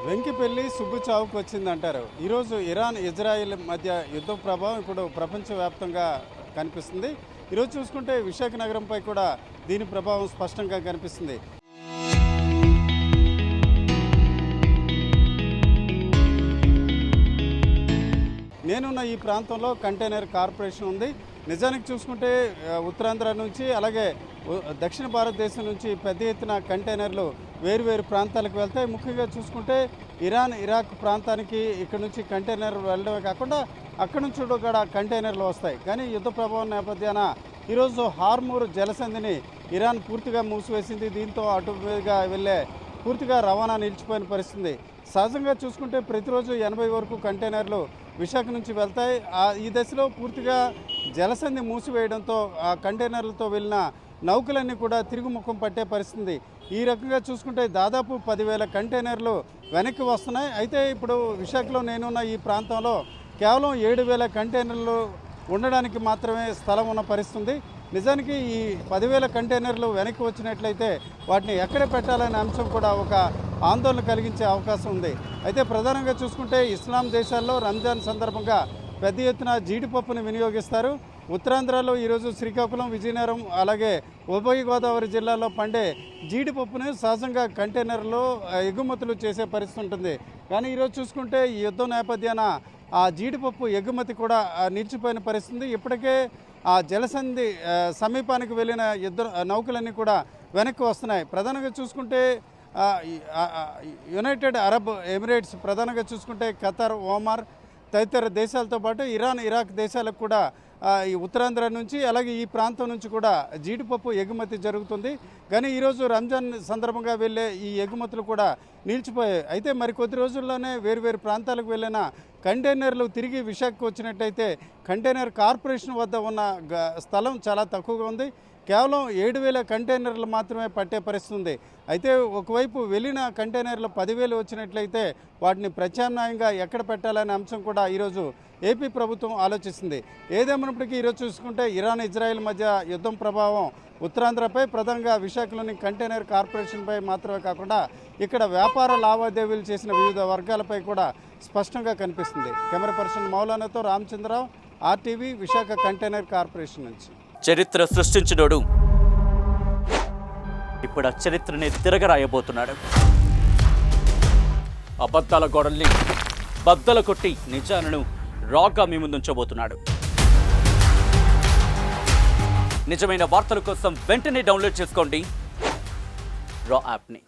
వెంకిపెళ్లి సుబ్బు చావుకు వచ్చిందంటారు. ఈరోజు Iran Israel మధ్య యుద్ధ ప్రభావం ఇప్పుడు ప్రపంచవ్యాప్తంగా కనిపిస్తుంది. ఈరోజు చూసుకుంటే విశాఖ నగరంపై కూడా దీని ప్రభావం స్పష్టంగా కనిపిస్తుంది. నేనున్న ఈ ప్రాంతంలో కంటైనర్ కార్పొరేషన్ ఉంది. నిజానికి చూసుకుంటే ఉత్తరాంధ్ర నుంచి అలాగే దక్షిణ భారతదేశం నుంచి పెద్ద ఎత్తున కంటైనర్లు వేరువేరు ప్రాంతాలకు వెళ్తాయి. ముఖ్యంగా చూసుకుంటే ఇరాన్ ఇరాక్ ప్రాంతానికి ఇక్కడ నుంచి కంటైనర్ వెళ్ళడమే కాకుండా అక్కడి నుంచి కూడా కంటైనర్లు వస్తాయి. కానీ యుద్ధ ప్రభావం నేపథ్యాన ఈరోజు హార్మూర్ జలసంధిని ఇరాన్ పూర్తిగా మూసివేసింది. దీంతో అటుగా వెళ్ళే పూర్తిగా రవాణా నిలిచిపోయిన పరిస్థితి. సహజంగా చూసుకుంటే ప్రతిరోజు 80 వరకు కంటైనర్లు విశాఖ నుంచి వెళ్తాయి. ఈ దశలో పూర్తిగా జలసంధి మూసివేయడంతో ఆ కంటైనర్లతో వెళ్ళిన నౌకలన్నీ కూడా తిరుగుముఖం పట్టే పరిస్థితి. ఈ రకంగా చూసుకుంటే దాదాపు 10,000 కంటైనర్లు వెనక్కి వస్తున్నాయి. అయితే ఇప్పుడు విశాఖలో నేనున్న ఈ ప్రాంతంలో కేవలం 7,000 కంటైనర్లు ఉండడానికి మాత్రమే స్థలం ఉన్న పరిస్థితి. నిజానికి ఈ 10,000 కంటైనర్లు వెనక్కి వచ్చినట్లయితే వాటిని ఎక్కడ పెట్టాలనే అంశం కూడా ఒక ఆందోళన కలిగించే అవకాశం ఉంది. అయితే ప్రధానంగా చూసుకుంటే ఇస్లాం దేశాల్లో రంజాన్ సందర్భంగా పెద్ద ఎత్తున జీడిపప్పును వినియోగిస్తారు. ఉత్తరాంధ్రలో ఈరోజు శ్రీకాకుళం, విజయనగరం అలాగే ఉభయ గోదావరి జిల్లాలో పండే జీడిపప్పును సహజంగా కంటైనర్లో ఎగుమతులు చేసే పరిస్థితి ఉంటుంది. కానీ ఈరోజు చూసుకుంటే ఈ యుద్ధం నేపథ్యాన ఆ జీడిపప్పు ఎగుమతి కూడా నిలిచిపోయిన పరిస్థితి. ఇప్పటికే ఆ జలసంధి సమీపానికి వెళ్ళిన నౌకలన్నీ కూడా వెనక్కి వస్తున్నాయి. ప్రధానంగా చూసుకుంటే యునైటెడ్ అరబ్ ఎమిరేట్స్, ప్రధానంగా చూసుకుంటే ఖతర్, ఒమాన్ తదితర దేశాలతో పాటు ఇరాన్ ఇరాక్ దేశాలకు కూడా ఈ ఉత్తరాంధ్ర నుంచి అలాగే ఈ ప్రాంతం నుంచి కూడా జీడిపప్పు ఎగుమతి జరుగుతుంది. కానీ ఈరోజు రంజాన్ సందర్భంగా వెళ్ళే ఈ ఎగుమతులు కూడా నిలిచిపోయాయి. అయితే మరికొద్ది రోజుల్లోనే వేరువేరు ప్రాంతాలకు వెళ్ళిన కంటైనర్లు తిరిగి విశాఖకు వచ్చినట్టయితే కంటైనర్ కార్పొరేషన్ వద్ద ఉన్న స్థలం చాలా తక్కువగా ఉంది. కేవలం 7,000 కంటైనర్లు మాత్రమే పట్టే పరిస్థితి ఉంది. అయితే ఒకవైపు వెళ్ళిన కంటైనర్లు 10,000 వచ్చినట్లయితే వాటిని ప్రత్యామ్నాయంగా ఎక్కడ పెట్టాలనే అంశం కూడా ఈరోజు ఏపీ ప్రభుత్వం ఆలోచిస్తుంది. ఏదేమైనప్పటికీ ఈరోజు చూసుకుంటే ఇరాన్ ఇజ్రాయెల్ మధ్య యుద్ధం ప్రభావం ఉత్తరాంధ్రపై, ప్రధానంగా విశాఖలోని కంటైనర్ కార్పొరేషన్పై మాత్రమే కాకుండా ఇక్కడ వ్యాపార లావాదేవీలు చేసిన వివిధ వర్గాలపై కూడా స్పష్టంగా కనిపిస్తుంది. కెమెరా పర్సన్ మౌలానాతో Ramachandrarao, RTV, Visakha container corporation నుంచి. చరిత్ర సృష్టించినోడు ఇప్పుడు ఆ చరిత్రని తిరగరాయబోతున్నాడు. అబద్ధాల గోడల్ని బద్దల కొట్టి నిజాలను రాగా మీ ముందుంచబోతున్నాడు. నిజమైన వార్తల కోసం వెంటనే డౌన్లోడ్ చేసుకోండి రా యాప్ని.